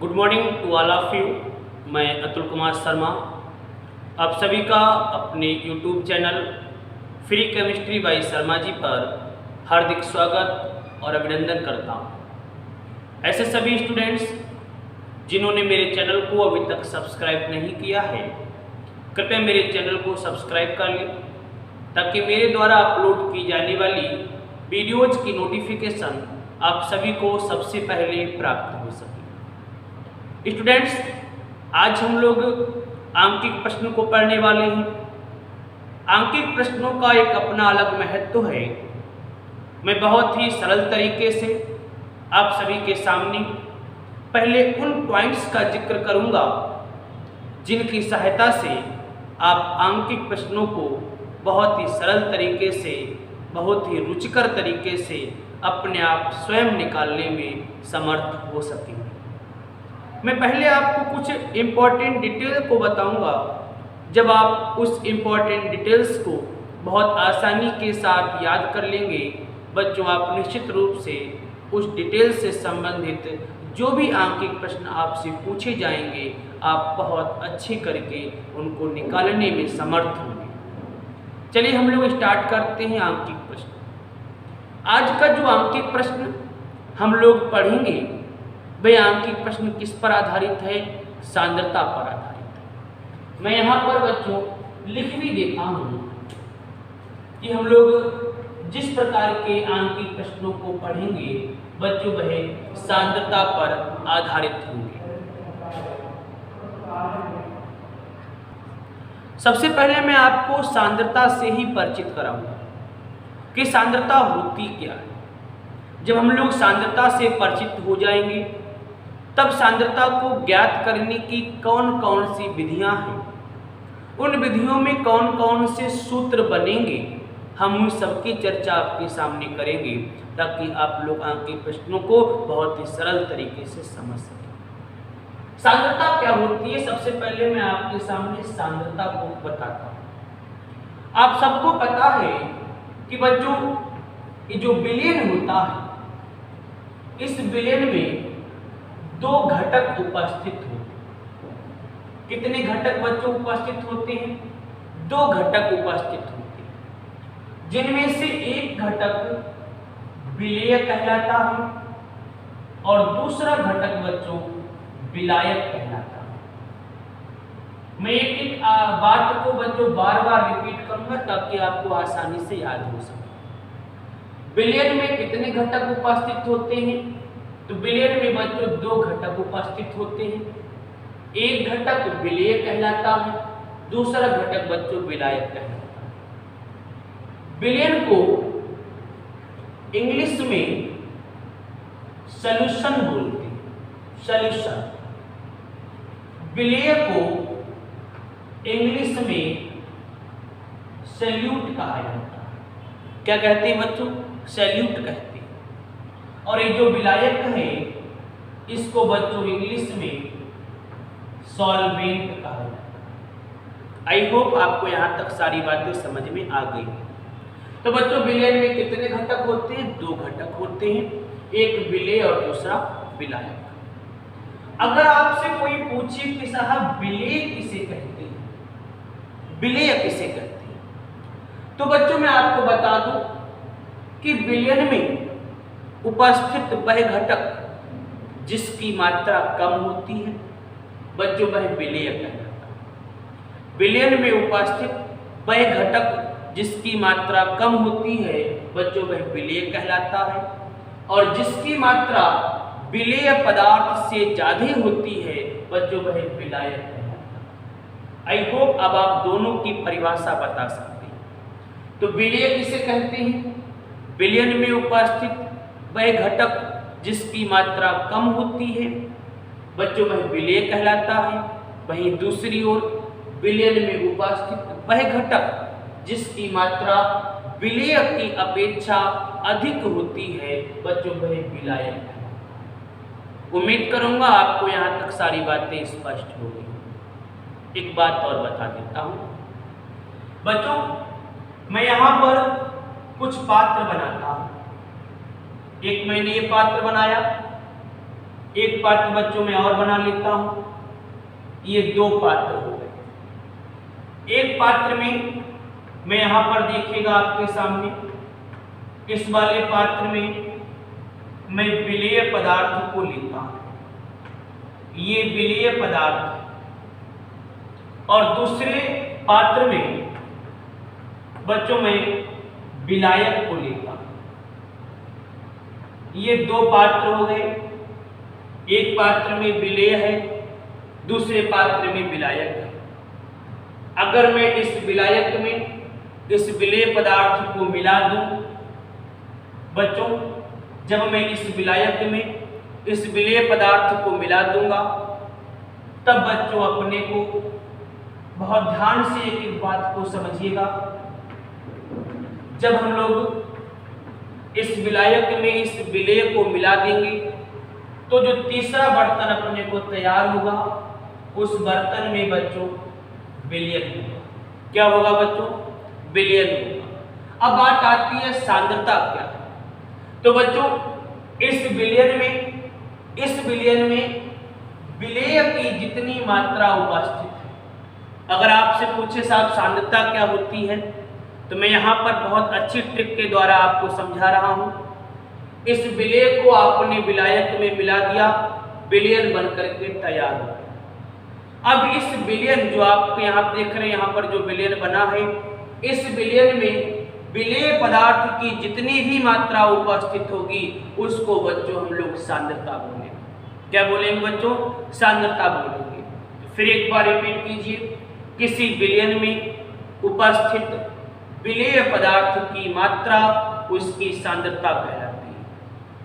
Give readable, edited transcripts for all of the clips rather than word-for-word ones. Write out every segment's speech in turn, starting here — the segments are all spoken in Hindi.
Good morning to all of you. मैं अतुल कुमार शर्मा आप सभी का अपने YouTube channel free chemistry by Sharma ji पर हार्दिक स्वागत और अभिनंदन करता हूँ। ऐसे सभी स्टूडेंट्स जिन्होंने मेरे चैनल को अभी तक सब्सक्राइब नहीं किया है, कृपया मेरे चैनल को सब्सक्राइब कर लें ताकि मेरे द्वारा अपलोड की जाने वाली वीडियोज़ की नोटिफिकेशन आप सभी को सबसे पहले प्राप्त हो सके। स्टूडेंट्स, आज हम लोग आंकिक प्रश्न को पढ़ने वाले हैं। आंकिक प्रश्नों का एक अपना अलग महत्व है। मैं बहुत ही सरल तरीके से आप सभी के सामने पहले उन पॉइंट्स का जिक्र करूंगा जिनकी सहायता से आप आंकिक प्रश्नों को बहुत ही सरल तरीके से, बहुत ही रुचिकर तरीके से अपने आप स्वयं निकालने में समर्थ हो सकेंगे। मैं पहले आपको कुछ इम्पॉर्टेंट डिटेल को बताऊंगा। जब आप उस इम्पॉर्टेंट डिटेल्स को बहुत आसानी के साथ याद कर लेंगे बच्चों, आप निश्चित रूप से उस डिटेल से संबंधित जो भी आंकिक प्रश्न आपसे पूछे जाएंगे आप बहुत अच्छे करके उनको निकालने में समर्थ होंगे। चलिए हम लोग स्टार्ट करते हैं आंकिक प्रश्न। आज का जो आंकिक प्रश्न हम लोग पढ़ेंगे वह आंकिक प्रश्न किस पर आधारित है? सांद्रता पर आधारित है। मैं यहाँ पर बच्चों लिख भी देता हूँ कि हम लोग जिस प्रकार के आंकिक प्रश्नों को पढ़ेंगे बच्चों वह सांद्रता पर आधारित होंगे। सबसे पहले मैं आपको सांद्रता से ही परिचित कराऊंगा कि सांद्रता होती क्या है। जब हम लोग सांद्रता से परिचित हो जाएंगे तब सांद्रता को ज्ञात करने की कौन कौन सी विधियां हैं, उन विधियों में कौन कौन से सूत्र बनेंगे, हम उन सबकी चर्चा आपके सामने करेंगे ताकि आप लोग आंकिक प्रश्नों को बहुत ही सरल तरीके से समझ सकें। सांद्रता क्या होती है? सबसे पहले मैं आपके सामने सांद्रता को बताता हूँ। आप सबको पता है कि बच्चों ये जो विलयन होता है, इस विलयन में दो घटक उपस्थित होते हैं। कितने घटक बच्चों उपस्थित होते हैं? दो घटक उपस्थित होते हैं, जिनमें से एक घटक विलेय कहलाता है और दूसरा घटक बच्चों विलायक कहलाता है। मैं एक बात को बच्चों बार बार रिपीट करूंगा ताकि आपको आसानी से याद हो सके। विलयन में कितने घटक उपस्थित होते हैं? तो विलयन में बच्चों दो घटक उपस्थित होते हैं। एक घटक विलेय कहलाता है, दूसरा घटक बच्चों विलायक कहलाता है। विलयन को इंग्लिश में सॉल्यूशन बोलते हैं, सॉल्यूशन। विलेय को इंग्लिश में सैल्यूट कहा जाता है। क्या कहते हैं बच्चों? सैल्यूट कहते हैं। और ये जो विलायक है इसको बच्चों इंग्लिश में सॉल्वेंट कहा जाता है। आई होप आपको यहाँ तक सारी बातें समझ में आ गई। तो बच्चों विलयन में कितने घटक होते हैं? दो घटक होते हैं, एक विलेय और दूसरा विलायक। अगर आपसे कोई पूछे कि साहब विलेय किसे कहते हैं, विलेय किसे कहते हैं, तो बच्चों मैं आपको बता दूं कि विलयन में उपस्थित वह घटक जिसकी मात्रा कम होती है बच्चों वह विलेय कहलाता है। विलयन में उपस्थित वह घटक जिसकी मात्रा कम होती है बच्चों वह विलेय कहलाता है, और जिसकी मात्रा विलेय पदार्थ से ज्यादा होती है बच्चों वह विलायक कहलाता है। आई होप अब आप दोनों की परिभाषा बता सकते हैं। तो विलेय किसे कहते हैं? विलयन में उपस्थित वह घटक जिसकी मात्रा कम होती है बच्चों वह विलेय कहलाता है। वहीं दूसरी ओर विलयन में उपस्थित वह घटक जिसकी मात्रा विलेय की अपेक्षा अधिक होती है बच्चों वह विलायक कहलाता है। उम्मीद करूंगा आपको यहाँ तक सारी बातें स्पष्ट हो गई। एक बात और बता देता हूँ बच्चों, मैं यहाँ पर कुछ पात्र बनाता हूँ। एक मैंने ये पात्र बनाया, एक पात्र बच्चों में और बना लेता हूं। ये दो पात्र हो गए। एक पात्र में मैं यहां पर देखिएगा आपके सामने, इस वाले पात्र में मैं विलेय पदार्थ को लेता हूं, ये विलेय पदार्थ। और दूसरे पात्र में बच्चों में विलायक को लेता हूं। ये दो पात्र हो गए। एक पात्र में विलेय है, दूसरे पात्र में विलायक है। अगर मैं इस विलायक में इस विलेय पदार्थ को मिला दूं बच्चों, जब मैं इस विलायक में इस विलेय पदार्थ को मिला दूंगा, तब बच्चों अपने को बहुत ध्यान से एक बात को समझिएगा। जब हम लोग इस विलायक में इस विलेय को मिला देंगे तो जो तीसरा बर्तन अपने को तैयार होगा, उस बर्तन में बच्चों विलयन होगा। क्या होगा बच्चों? विलयन होगा। अब बात आती है सांद्रता क्या है। तो बच्चों इस विलयन में विलेय की जितनी मात्रा उपस्थित है, अगर आपसे पूछे साहब सांद्रता क्या होती है, तो मैं यहाँ पर बहुत अच्छी ट्रिक के द्वारा आपको समझा रहा हूँ। इस विलेय को आपने विलायक में मिला दिया, विलयन बन करके तैयार हो गया। अब इस विलयन जो आप यहाँ देख रहे हैं, यहाँ पर जो विलयन बना है, इस विलयन में विलेय पदार्थ की जितनी भी मात्रा उपस्थित होगी उसको बच्चों हम लोग सांद्रता बोलेंगे। क्या बोलेंगे बच्चों? सांद्रता बोलेंगे। फिर एक बार रिपीट कीजिए। किसी विलयन में उपस्थित विलेय पदार्थ की मात्रा उसकी सांद्रता कहलाती है।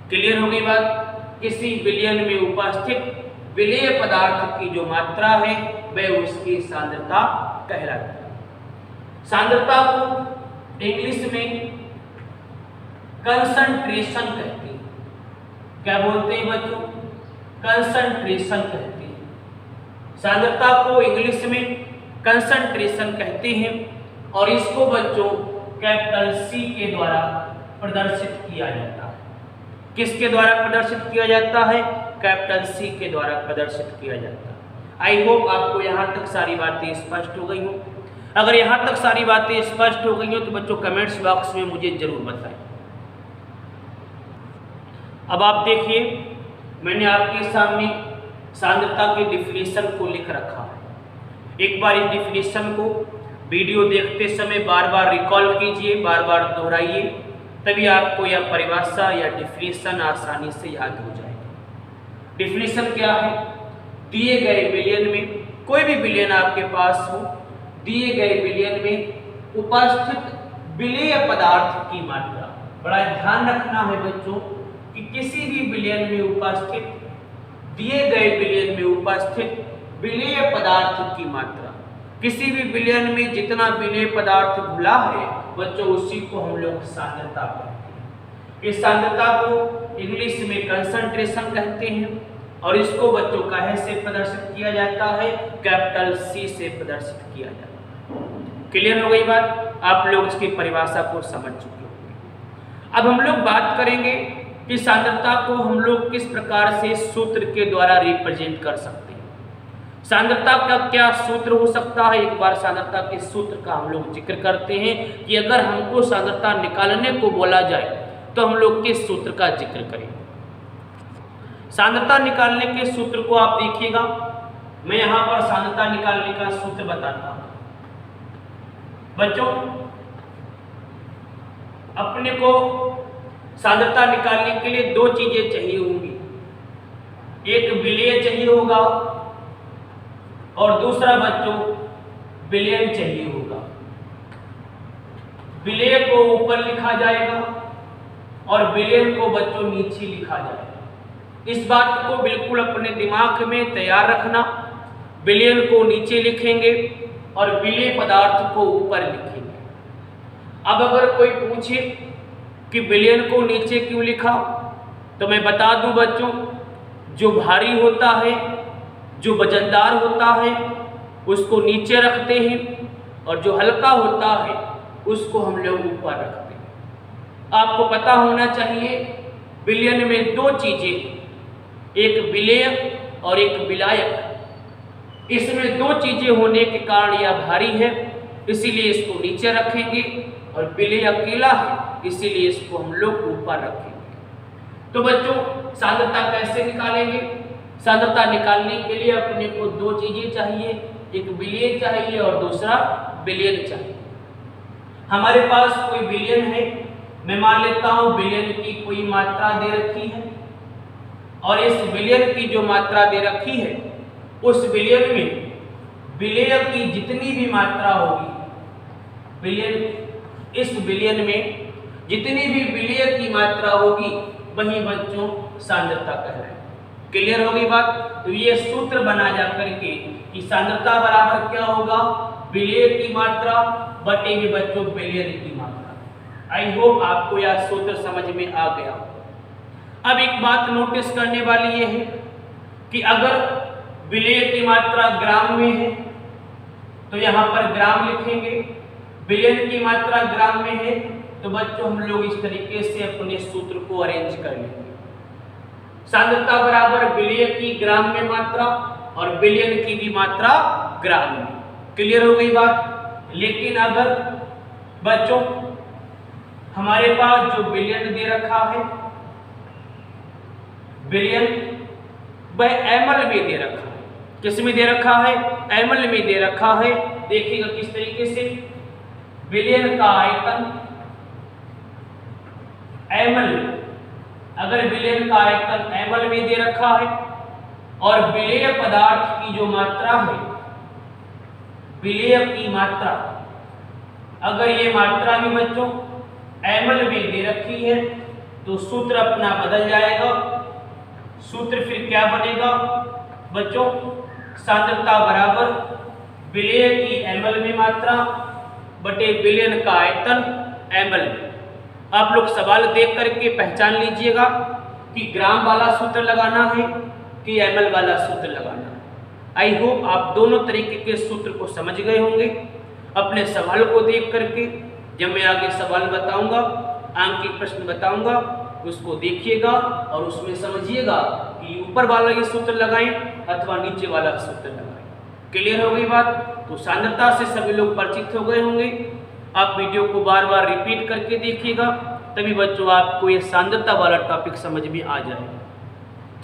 क्लियर हो गई बात? किसी विलयन में उपस्थित विलेय पदार्थ की जो मात्रा है वह उसकी सांद्रता कहलाती है। सांद्रता को इंग्लिश में कंसंट्रेशन कहते हैं। क्या बोलते हैं बच्चों? कंसंट्रेशन कहते हैं। सांद्रता को इंग्लिश में कंसंट्रेशन कहते हैं और इसको बच्चों कैपिटल C के द्वारा प्रदर्शित किया जाता है। किसके द्वारा प्रदर्शित किया जाता है? कैपिटल C के द्वारा प्रदर्शित किया जाता है। आई होप आपको यहाँ तक सारी बातें स्पष्ट हो गई हो। अगर यहाँ तक सारी बातें स्पष्ट हो गई हो तो बच्चों कमेंट्स बॉक्स में मुझे जरूर बताएं। अब आप देखिए, मैंने आपके सामने सांद्रता के डिफिनेशन को लिख रखा है। एक बार इस डिफिनेशन को वीडियो देखते समय बार बार रिकॉल कीजिए, बार बार दोहराइए, तभी आपको यह परिभाषा या डिफिनेशन आसानी से याद हो जाएगी। डिफिनेशन क्या है? दिए गए विलयन में, कोई भी विलयन आपके पास हो, दिए गए विलयन में उपस्थित विलेय पदार्थ की मात्रा। बड़ा ध्यान रखना है बच्चों कि किसी भी विलयन में उपस्थित, दिए गए विलयन में उपस्थित विलेय पदार्थ की मात्रा, किसी भी विलयन में जितना विलेय पदार्थ घुला है बच्चों उसी को हम लोग सांद्रता कहते हैं। इस सांद्रता को इंग्लिश में कंसंट्रेशन कहते हैं और इसको बच्चों काहे से प्रदर्शित किया जाता है? कैपिटल C से प्रदर्शित किया जाता है। क्लियर हो गई बात? आप लोग इसकी परिभाषा को समझ चुके होंगे। अब हम लोग बात करेंगे कि सांद्रता को हम लोग किस प्रकार से सूत्र के द्वारा रिप्रेजेंट कर सकते हैं। सांद्रता का क्या सूत्र हो सकता है? एक बार सांद्रता के सूत्र का हम लोग जिक्र करते हैं कि अगर हमको सांद्रता निकालने को बोला जाए तो हम लोग किस सूत्र का जिक्र करें। सांद्रता निकालने के सूत्र को आप देखिएगा। मैं यहाँ पर सांद्रता निकालने का सूत्र बताता हूँ बच्चों। अपने को सांद्रता निकालने के लिए दो चीजें चाहिए होंगी। एक विलेय चाहिए होगा और दूसरा बच्चों विलयन चाहिए होगा। विलेय को ऊपर लिखा जाएगा और विलयन को बच्चों नीचे लिखा जाएगा। इस बात को बिल्कुल अपने दिमाग में तैयार रखना। विलयन को नीचे लिखेंगे और विलेय पदार्थ को ऊपर लिखेंगे। अब अगर कोई पूछे कि विलयन को नीचे क्यों लिखा, तो मैं बता दूं बच्चों, जो भारी होता है, जो वजनदार होता है उसको नीचे रखते हैं और जो हल्का होता है उसको हम लोग ऊपर रखते हैं। आपको पता होना चाहिए विलयन में दो चीजें, एक विलेय और एक विलायक। इसमें दो चीजें होने के कारण यह भारी है, इसीलिए इसको नीचे रखेंगे, और विलेय अकेला है इसीलिए इसको हम लोग ऊपर रखेंगे। तो बच्चों सांद्रता कैसे निकालेंगे? सांद्रता निकालने के लिए अपने को दो चीजें चाहिए, एक विलेय चाहिए और दूसरा विलयन चाहिए। हमारे पास कोई विलयन है, मैं मान लेता हूं विलयन की कोई मात्रा दे रखी है, और इस विलयन की जो मात्रा दे रखी है उस विलयन में विलेय की जितनी भी मात्रा होगी, इस विलयन में जितनी भी विलेय की मात्रा होगी वही बच्चों सांद्रता कहलाएगी। क्लियर हो गई बात? तो ये सूत्र बना जा करके कि सांद्रता बराबर क्या होगा, विलेय की मात्रा बटे में बच्चों विलयन की मात्रा। आई होप आपको यह सूत्र समझ में आ गया। अब एक बात नोटिस करने वाली ये है कि अगर विलेय की मात्रा ग्राम में है तो यहाँ पर ग्राम लिखेंगे, विलयन की मात्रा ग्राम में है तो बच्चों हम लोग इस तरीके से अपने सूत्र को अरेंज कर लेंगे। सांद्रता बराबर विलेय की ग्राम में मात्रा और विलयन की भी मात्रा ग्राम में। क्लियर हो गई बात? लेकिन अगर बच्चों हमारे पास जो विलयन दे रखा है, विलयन वह एमएल में दे रखा है। किस में दे रखा है? एमएल में दे रखा है। देखिएगा किस तरीके से, विलयन का आयतन एमएल, अगर विलयन का आयतन एमएल में दे रखा है और विलेय पदार्थ की जो मात्रा है, विलेय की मात्रा, अगर ये मात्रा भी बच्चों एमएल में दे रखी है तो सूत्र अपना बदल जाएगा। सूत्र फिर क्या बनेगा बच्चों? सांद्रता बराबर विलेय की एमएल में मात्रा बटे विलयन का आयतन एमएल में। आप लोग सवाल देख करके पहचान लीजिएगा कि ग्राम वाला सूत्र लगाना है कि एमएल वाला सूत्र लगाना है। आई होप आप दोनों तरीके के सूत्र को समझ गए होंगे। अपने सवाल को देख करके जब मैं आगे सवाल बताऊंगा, आंकिक प्रश्न बताऊंगा, उसको देखिएगा और उसमें समझिएगा कि ऊपर वाला ये सूत्र लगाएं अथवा नीचे वाला सूत्र लगाएं। क्लियर हो गई बात? तो सांद्रता से सभी लोग परिचित हो गए होंगे। आप वीडियो को बार बार रिपीट करके देखिएगा, तभी बच्चों आपको ये सांद्रता वाला टॉपिक समझ में आ जाएगा।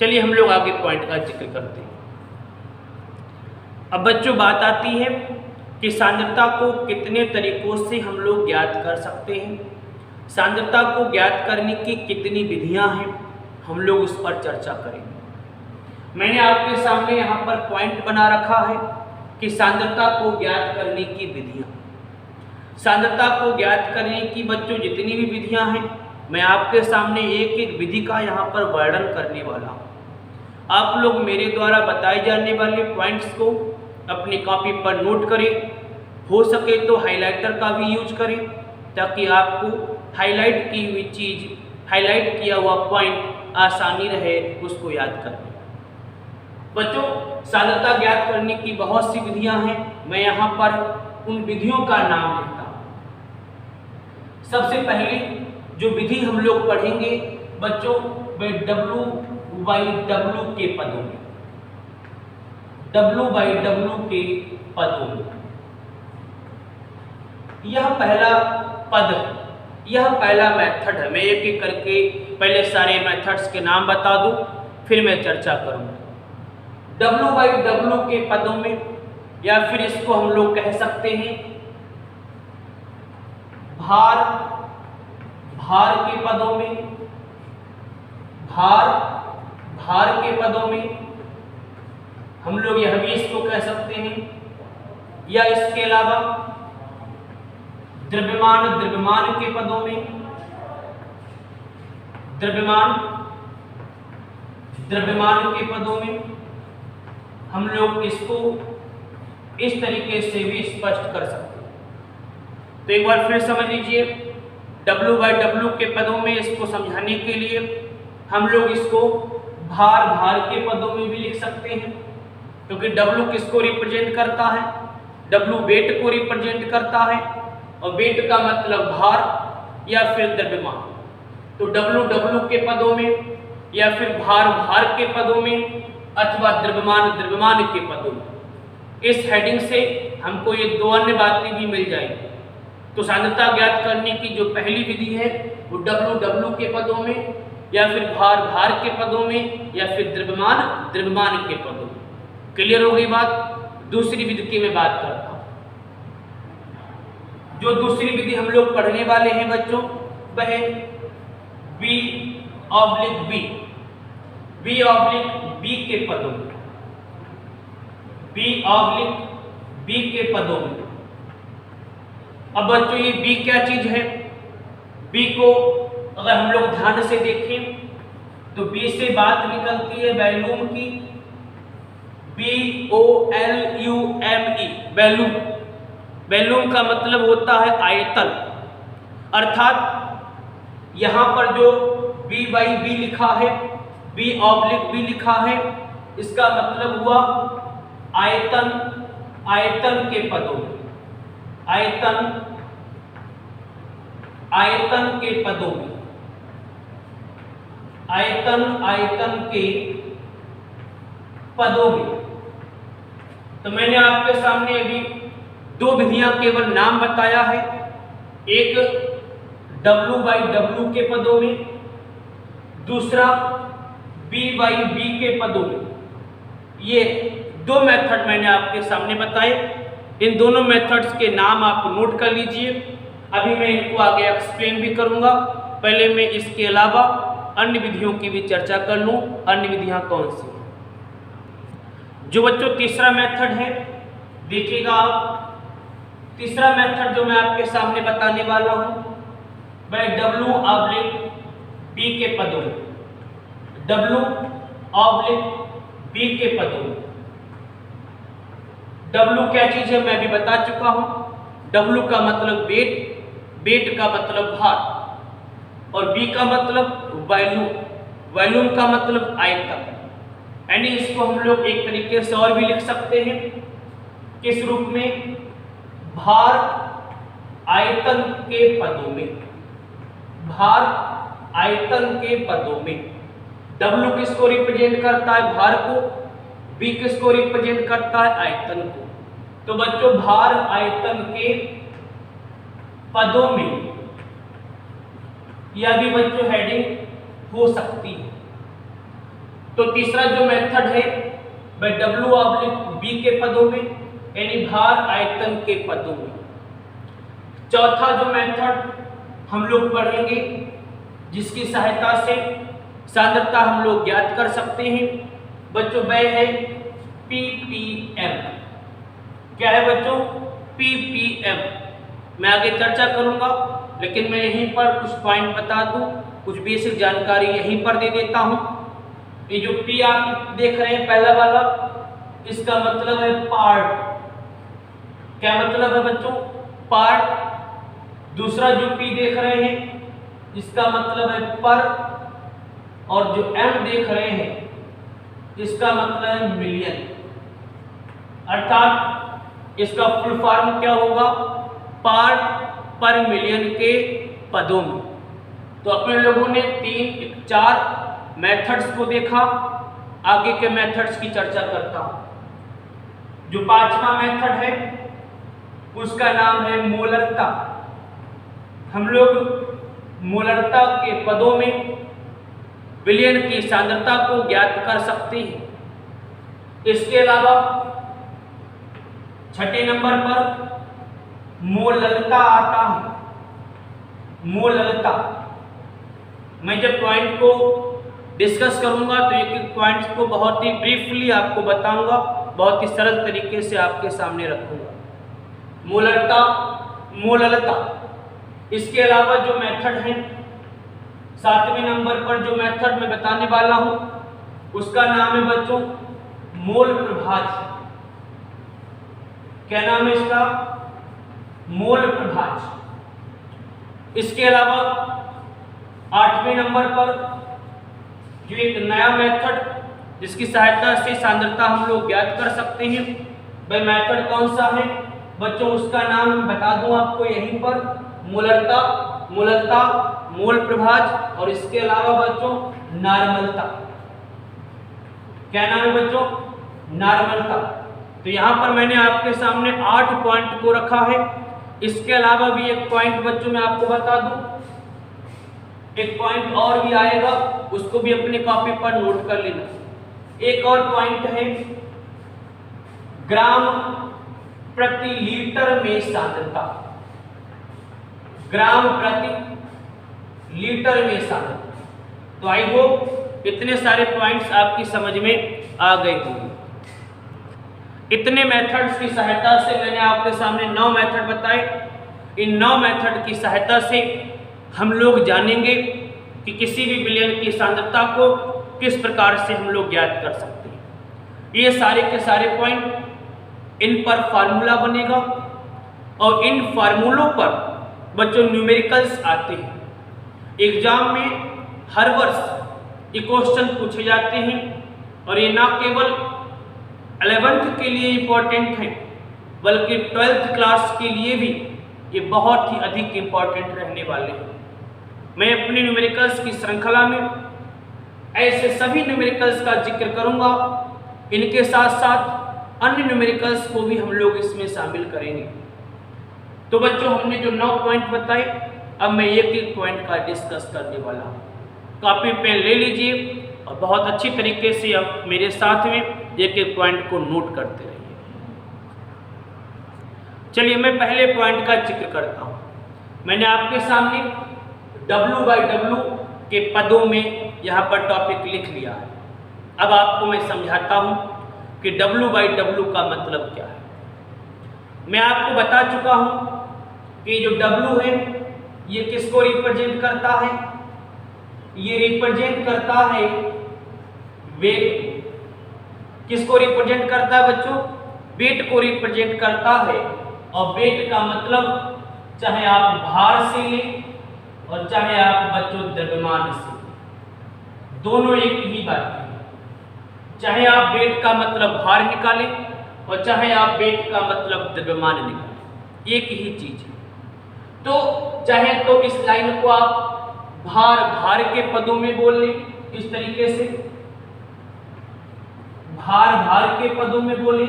चलिए हम लोग आगे पॉइंट का जिक्र करते हैं। अब बच्चों बात आती है कि सांद्रता को कितने तरीकों से हम लोग ज्ञात कर सकते हैं, सांद्रता को ज्ञात करने की कितनी विधियां हैं, हम लोग उस पर चर्चा करेंगे। मैंने आपके सामने यहाँ पर पॉइंट बना रखा है कि सांद्रता को ज्ञात करने की विधियां। सांद्रता को ज्ञात करने की बच्चों जितनी भी विधियां हैं, मैं आपके सामने एक एक विधि का यहाँ पर वर्णन करने वाला हूँ। आप लोग मेरे द्वारा बताए जाने वाले पॉइंट्स को अपनी कॉपी पर नोट करें, हो सके तो हाइलाइटर का भी यूज करें ताकि आपको हाईलाइट की हुई चीज़, हाईलाइट किया हुआ पॉइंट आसानी रहे उसको याद करने। बच्चों सांद्रता ज्ञात करने की बहुत सी विधियां हैं, मैं यहाँ पर उन विधियों का नाम लेता हूँ। सबसे पहले जो विधि हम लोग पढ़ेंगे बच्चों वह W/W के पदों में, W/W के पदों में। यह पहला पद है, यह पहला मेथड है। मैं एक एक करके पहले सारे मेथड्स के नाम बता दूं, फिर मैं चर्चा करूंगा। W/W के पदों में, या फिर इसको हम लोग कह सकते हैं भार के पदों में, भार के पदों में हम लोग यह भी इसको कह सकते हैं, या इसके अलावा द्रव्यमान के पदों में, द्रव्यमान के पदों में हम लोग इसको इस तरीके से भी स्पष्ट कर सकते हैं। तो एक बार फिर समझ लीजिए, W/W के पदों में इसको समझाने के लिए हम लोग इसको भार के पदों में भी लिख सकते हैं, क्योंकि W किसको रिप्रेजेंट करता है? W वेट को रिप्रेजेंट करता है, और वेट का मतलब भार या फिर द्रव्यमान। तो W/W के पदों में या फिर भार भार के पदों में अथवा द्रव्यमान द्रव्यमान के पदों में। इस हेडिंग से हमको ये दो अन्य बातें भी मिल जाएंगी। तो सांद्रता ज्ञात करने की जो पहली विधि है वो डब्ल्यू डब्ल्यू के पदों में या फिर भार भार के पदों में या फिर द्रव्यमान द्रव्यमान के पदों में। क्लियर हो गई बात। दूसरी विधि की मैं बात करता हूँ। जो दूसरी विधि हम लोग पढ़ने वाले हैं बच्चों वह बी ऑब्लिक बी के पदों में, बी ऑब्लिक बी के पदों में। अब बच्चों ये बी क्या चीज है? बी को अगर हम लोग ध्यान से देखें तो बी से बात निकलती है वैल्यूम की, BOLUME वैल्यूम। वैल्यूम का मतलब होता है आयतन, अर्थात यहां पर जो B/B लिखा है, B/B लिखा है, इसका मतलब हुआ आयतन, आयतन के पदों में, आयतन के पदों में, आयतन के पदों में। तो मैंने आपके सामने अभी दो विधियां केवल नाम बताया है, एक W/W के पदों में, दूसरा B/B के पदों में। ये दो मेथड मैंने आपके सामने बताए। इन दोनों मेथड्स के नाम आप नोट कर लीजिए। अभी मैं इनको आगे एक्सप्लेन भी करूंगा। पहले मैं इसके अलावा अन्य विधियों की भी चर्चा कर लूं। अन्य विधियां कौन सी हैं? जो बच्चों तीसरा मेथड है, देखिएगा आप, तीसरा मेथड जो मैं आपके सामने बताने वाला हूं वह W/B के पदों में, W/B के पदों में। W क्या चीज है मैं भी बता चुका हूं। W का मतलब वेट, वेट का मतलब भार, और B का मतलब वॉल्यूम, वॉल्यूम का मतलब आयतन। यानी इसको हम लोग एक तरीके से और भी लिख सकते हैं, किस रूप में? भार आयतन के पदों में, भार आयतन के पदों में। W किसको रिप्रेजेंट करता है? भार को। B किसको रिप्रेजेंट करता है? आयतन को। तो बच्चों भार आयतन के पदों में यह भी बच्चों हेडिंग हो सकती है। तो तीसरा जो मेथड है वह W/B के पदों में, यानी भार आयतन के पदों में। चौथा जो मेथड हम लोग पढ़ेंगे जिसकी सहायता से सांद्रता हम लोग ज्ञात कर सकते हैं बच्चों, वह है PPM। क्या है बच्चों? PPM। मैं आगे चर्चा करूंगा, लेकिन मैं यहीं पर कुछ पॉइंट बता दूं, कुछ बेसिक जानकारी यहीं पर दे देता हूं। ये जो P आप देख रहे हैं पहला वाला, इसका मतलब है पार्ट। क्या मतलब है बच्चों? पार्ट। दूसरा जो P देख रहे हैं इसका मतलब है पर, और जो M देख रहे हैं इसका मतलब है मिलियन। अर्थात इसका फुल फॉर्म क्या होगा? पार्ट पर मिलियन के पदों में। तो अपने लोगों ने 4 मेथड्स को देखा। आगे के मेथड्स की चर्चा करता हूं। जो पांचवा मेथड है उसका नाम है मोलरता। हम लोग मोलरता के पदों में विलयन की सांद्रता को ज्ञात कर सकते हैं। इसके अलावा छठे नंबर पर मोललता आता है। मोललता, मैं जब पॉइंट को डिस्कस करूंगा तो एक एक पॉइंट्स को बहुत ही ब्रीफली आपको बताऊंगा, बहुत ही सरल तरीके से आपके सामने रखूंगा। मोललता, मोललता। इसके अलावा जो मेथड है, 7वें नंबर पर जो मेथड मैं बताने वाला हूं उसका नाम है बच्चों मोल प्रभाज्य। क्या नाम है इसका? मोल प्रभाज्य। इसके अलावा 8वें नंबर पर जो एक नया मेथड जिसकी सहायता से सांद्रता हम लोग ज्ञात कर सकते हैं, वह मेथड कौन सा है बच्चों? उसका नाम बता दूं आपको यहीं पर, मोलरता, मोललता, मोल प्रभाज्य, और इसके अलावा बच्चों नॉर्मलता। क्या नाम है बच्चों? नॉर्मलता। तो यहाँ पर मैंने आपके सामने 8 पॉइंट को रखा है। इसके अलावा भी एक पॉइंट बच्चों मैं आपको बता दूं, एक पॉइंट और भी आएगा, उसको भी अपने कॉपी पर नोट कर लेना। एक और पॉइंट है ग्राम प्रति लीटर में सांद्रता। ग्राम प्रति लीटर में सांद्रता। तो आई होप इतने सारे पॉइंट्स आपकी समझ में आ गए होंगे। इतने मेथड्स की सहायता से मैंने आपके सामने 9 मेथड बताए। इन 9 मेथड की सहायता से हम लोग जानेंगे कि किसी भी विलयन की सांद्रता को किस प्रकार से हम लोग ज्ञात कर सकते हैं। ये सारे के सारे पॉइंट, इन पर फार्मूला बनेगा और इन फार्मूलों पर बच्चों न्यूमेरिकल्स आते हैं। एग्जाम में हर वर्ष ये क्वेश्चन पूछे जाते हैं और ये ना केवल 11th के लिए इम्पोर्टेंट है बल्कि 12th क्लास के लिए भी ये बहुत ही अधिक इम्पोर्टेंट रहने वाले हैं। मैं अपने न्यूमेरिकल्स की श्रृंखला में ऐसे सभी न्यूमेरिकल्स का जिक्र करूंगा। इनके साथ साथ अन्य न्यूमेरिकल्स को भी हम लोग इसमें शामिल करेंगे। तो बच्चों हमने जो 9 पॉइंट बताए, अब मैं एक एक पॉइंट का डिस्कस करने वाला हूँ। कॉपी पेन ले लीजिए और बहुत अच्छी तरीके से अब मेरे साथ में एक एक पॉइंट को नोट करते रहिए। चलिए मैं पहले पॉइंट का जिक्र करता हूँ। मैंने आपके सामने W/W के पदों में यहाँ पर टॉपिक लिख लिया है। अब आपको मैं समझाता हूँ कि W/W का मतलब क्या है। मैं आपको बता चुका हूँ कि जो W है ये किसको रिप्रेजेंट करता है? ये रिप्रेजेंट करता है वेट। किसको रिप्रेजेंट करता है बच्चों? वेट को रिप्रेजेंट करता है। और वेट का मतलब चाहे आप भार से लें और चाहे आप बच्चों द्रव्यमान से, दोनों एक ही बात है। चाहे आप वेट का मतलब भार निकालें और चाहे आप वेट का मतलब द्रव्यमान निकालें, एक ही चीज है। तो चाहे तो इस लाइन को आप भार के पदों में बोल लें, इस तरीके से भार के पदों में बोलें।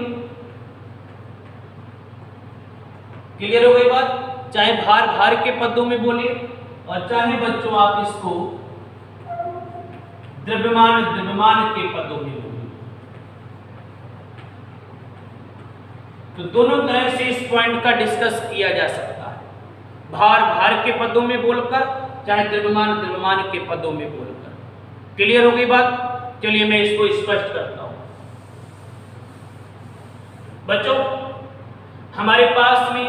क्लियर हो गई बात? चाहे भार के पदों में बोले और चाहे बच्चों आप इसको द्रव्यमान के पदों में बोले। तो दोनों तरह से इस पॉइंट का डिस्कस किया जा सकता है, भार के पदों में बोलकर, चाहे द्रव्यमान के पदों में बोलकर। क्लियर हो गई बात? चलिए मैं इसको स्पष्ट करता हूं। बच्चों हमारे पास में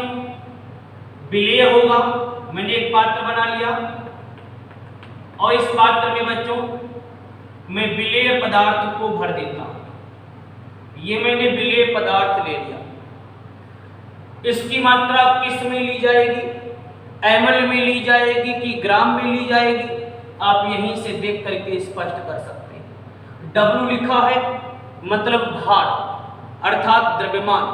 विलेय होगा। मैंने एक पात्र बना लिया और इस पात्र में बच्चों मैं विलेय पदार्थ को भर देता हूं। ये मैंने विलेय पदार्थ ले लिया। इसकी मात्रा किस में ली जाएगी? ml में ली जाएगी कि ग्राम में ली जाएगी? आप यहीं से देख करके स्पष्ट कर सकते हैं। W लिखा है मतलब भार अर्थात द्रव्यमान,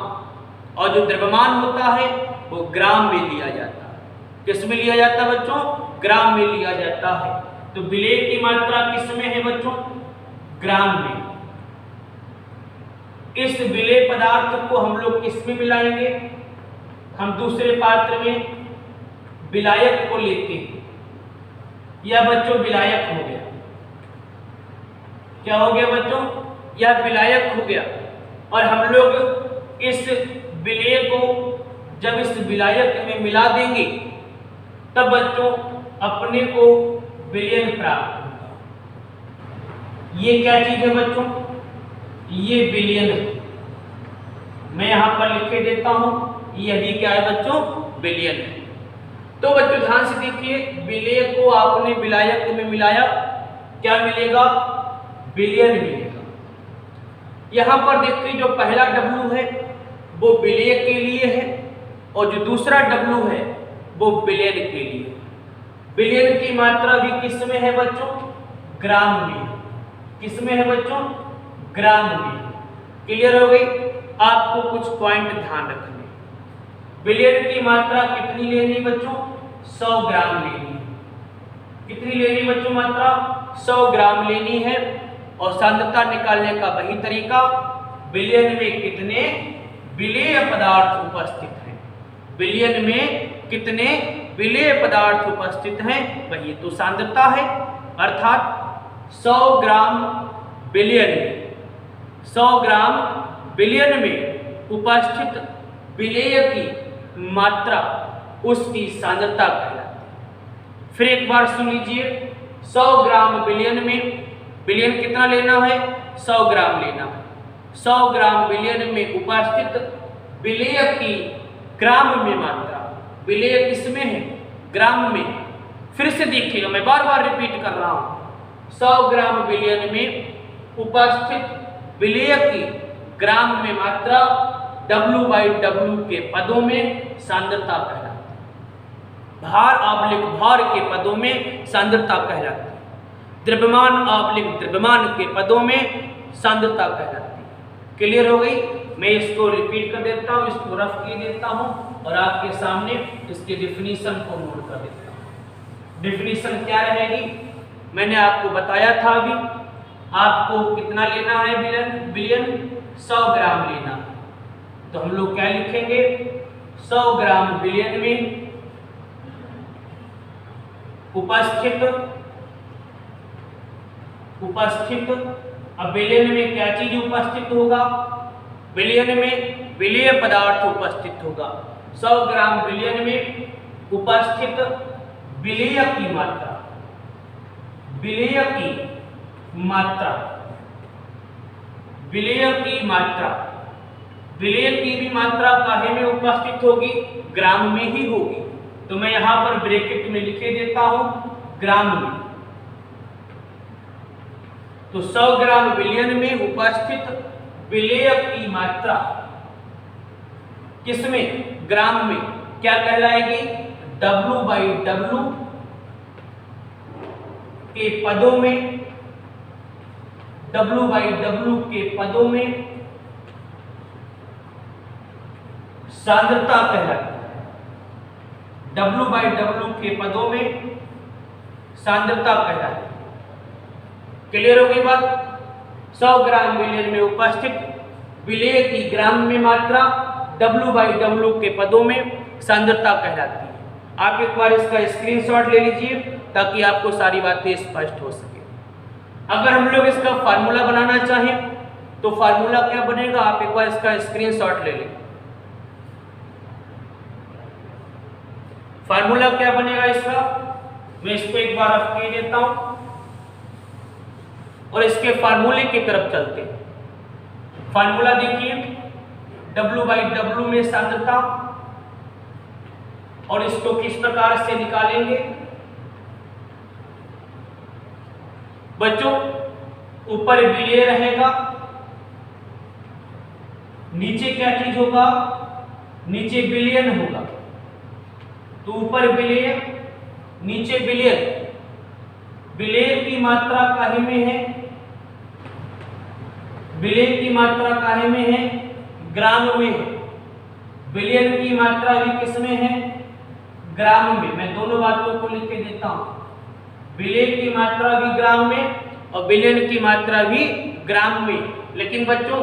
और जो द्रव्यमान होता है वो ग्राम में लिया जाता है। किस में लिया जाता है बच्चों? ग्राम में लिया जाता है। तो विलेय की मात्रा किस में है बच्चों? ग्राम में। इस विलेय पदार्थ को हम लोग किस में मिलाएंगे? हम दूसरे पात्र में विलायक को लेते हैं। यह बच्चों विलायक हो गया। क्या हो गया बच्चों? यह विलायक हो गया। और हम लोग इस विलेय को जब इस विलायक में मिला देंगे तब बच्चों अपने को विलयन प्राप्त होगा। ये क्या चीज है बच्चों? ये विलयन है। मैं यहां पर लिखे देता हूं, ये भी क्या है बच्चों? विलयन है। तो बच्चों ध्यान से देखिए, विलेय को आपने विलायक में मिलाया, क्या मिलेगा? विलयन मिलेगा। यहां पर देखिए जो पहला W है वो विलेय के लिए है और जो दूसरा W है वो विलयन के लिए। विलयन की मात्रा भी किस में है बच्चों? ग्राम में। किस में है बच्चों? ग्राम में। क्लियर हो गई? आपको कुछ पॉइंट ध्यान रखने। विलयन की मात्रा कितनी लेनी बच्चों? 100 ग्राम लेनी। कितनी लेनी बच्चों मात्रा? 100 ग्राम लेनी है और सांद्रता निकालने का वही तरीका, विलयन में कितने विलेय पदार्थ उपस्थित हैं, विलयन में कितने विलेय पदार्थ उपस्थित हैं, वही तो सांद्रता है। अर्थात 100 ग्राम विलयन में, 100 ग्राम विलयन में उपस्थित विलेय की मात्रा उसकी सांद्रता कहलाती है। फिर एक बार सुन लीजिए, 100 ग्राम विलयन में, विलयन कितना लेना है, 100 ग्राम लेना है। 100 ग्राम विलयन में उपस्थित विलेय की ग्राम में मात्रा, विलेय किसमें है, ग्राम में। फिर से देखिएगा, मैं बार बार रिपीट कर रहा हूं, 100 ग्राम विलयन में उपस्थित विलेय की ग्राम में मात्रा W/W के पदों में सांद्रता कहलाती है। भार के पदों में सांद्रता कहलाती है। द्रव्यमान के पदों में सांद्रता कहलाती है। क्लियर हो गई? मैं इसको रिपीट कर देता हूँ, इसको रफ किए देता हूँ और आपके सामने इसके डिफिनीशन को नोट कर देता हूँ। डिफिनीशन क्या रहेगी, मैंने आपको बताया था अभी, आपको कितना लेना है विलयन, 100 ग्राम लेना। तो हम लोग क्या लिखेंगे, 100 ग्राम विलयन में उपस्थित, अब विलयन में क्या चीज उपस्थित होगा, विलयन में विलेय पदार्थ उपस्थित होगा। 100 ग्राम विलयन में उपस्थित विलेय की मात्रा, विलेय की मात्रा, विलेय की मात्रा, विलेय की भी मात्रा काहे में उपस्थित होगी, ग्राम में ही होगी। तो मैं यहां पर ब्रैकेट में लिखे देता हूं ग्राम में। तो 100 ग्राम विलयन में उपस्थित विलेय की मात्रा किसमें, ग्राम में, क्या कहलाएगी, W/W के पदों में, W/W के पदों में सांद्रता कहलाती है। W/W के पदों में सांद्रता कहलाती है। क्लियर हो गई बात? 100 ग्राम विलयन में उपस्थित विलेय की ग्राम में मात्रा W/W के पदों में सांद्रता कहलाती है। आप एक बार इसका स्क्रीनशॉट ले लीजिए ताकि आपको सारी बातें स्पष्ट हो सके। अगर हम लोग इसका फार्मूला बनाना चाहें तो फार्मूला क्या बनेगा, आप एक बार इसका स्क्रीनशॉट ले लें। फार्मूला क्या बनेगा इसका, मैं इसको एक बार रफ कर देता हूं और इसके फार्मूले की तरफ चलते हैं। फार्मूला देखिए, W/W में सांद्रता, और इसको किस प्रकार से निकालेंगे बच्चों, ऊपर विलेय रहेगा, नीचे क्या चीज होगा, नीचे विलयन होगा। तो ऊपर विलेय, नीचे विलयन, विलेय की मात्रा काहे में है, विलेय की मात्रा काहे में है, ग्राम में है। विलयन की मात्रा भी किसमें है, ग्राम में। मैं दोनों बातों को लिख के देता हूं, विलेय की मात्रा भी ग्राम में और विलयन की मात्रा भी ग्राम में। लेकिन बच्चों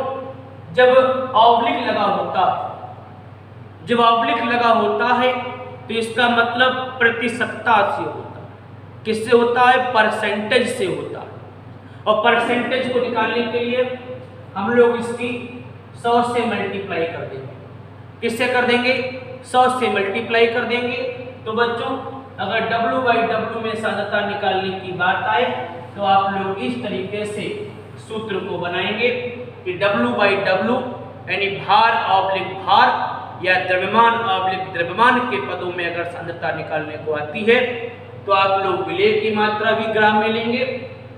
जब ऑब्लिक लगा होता है, जब ऑब्लिक लगा होता है तो इसका मतलब प्रतिशतता से होता है। किससे होता है, परसेंटेज से होता है। और परसेंटेज को निकालने के लिए हम लोग इसकी 100 से मल्टीप्लाई कर देंगे। किससे कर देंगे, 100 से मल्टीप्लाई कर देंगे। तो बच्चों अगर W/W में सांद्रता निकालने की बात आए तो आप लोग इस तरीके से सूत्र को बनाएंगे कि W/W यानी भार या द्रव्यमान के पदों में अगर सांद्रता निकालने को आती है तो आप लोग विलेय की मात्रा भी ग्राम में लेंगे,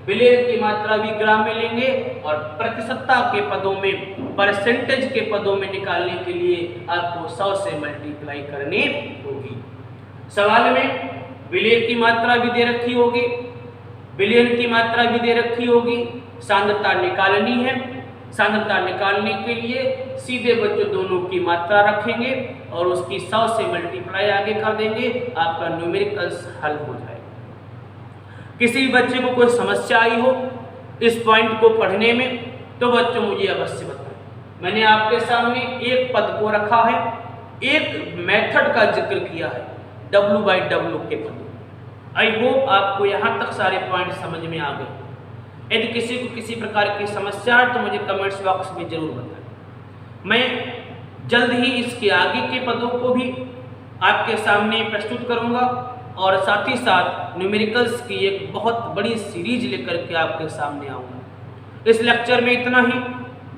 विलेय की मात्रा भी ग्राम में लेंगे, और प्रतिशतता के पदों में, परसेंटेज के पदों में निकालने के लिए आपको 100 से मल्टीप्लाई करनी होगी। सवाल में विलेय की मात्रा भी दे रखी होगी, विलयन की मात्रा भी दे रखी होगी, सांद्रता निकालनी है। सांद्रता निकालने के लिए सीधे बच्चों दोनों की मात्रा रखेंगे और उसकी 100 से मल्टीप्लाई आगे कर देंगे, आपका न्यूमेरिकल्स हल हो जाएगा। किसी भी बच्चे को कोई समस्या आई हो इस पॉइंट को पढ़ने में तो बच्चों मुझे अवश्य बताएं। मैंने आपके सामने एक पद को रखा है, एक मेथड का जिक्र किया है, W/W के पद। आई होप आपको यहाँ तक सारे पॉइंट समझ में आ गए। यदि किसी को किसी प्रकार की समस्या है तो मुझे कमेंट्स बॉक्स में जरूर बताएं। मैं जल्द ही इसके आगे के पदों को भी आपके सामने प्रस्तुत करूंगा और साथ ही साथ न्यूमेरिकल्स की एक बहुत बड़ी सीरीज लेकर के आपके सामने आऊँगा। इस लेक्चर में इतना ही।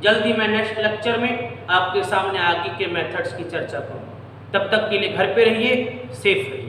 जल्दी मैं नेक्स्ट लेक्चर में आपके सामने आगे के मेथड्स की चर्चा करूँगा। तब तक के लिए घर पे रहिए, सेफ रहिए।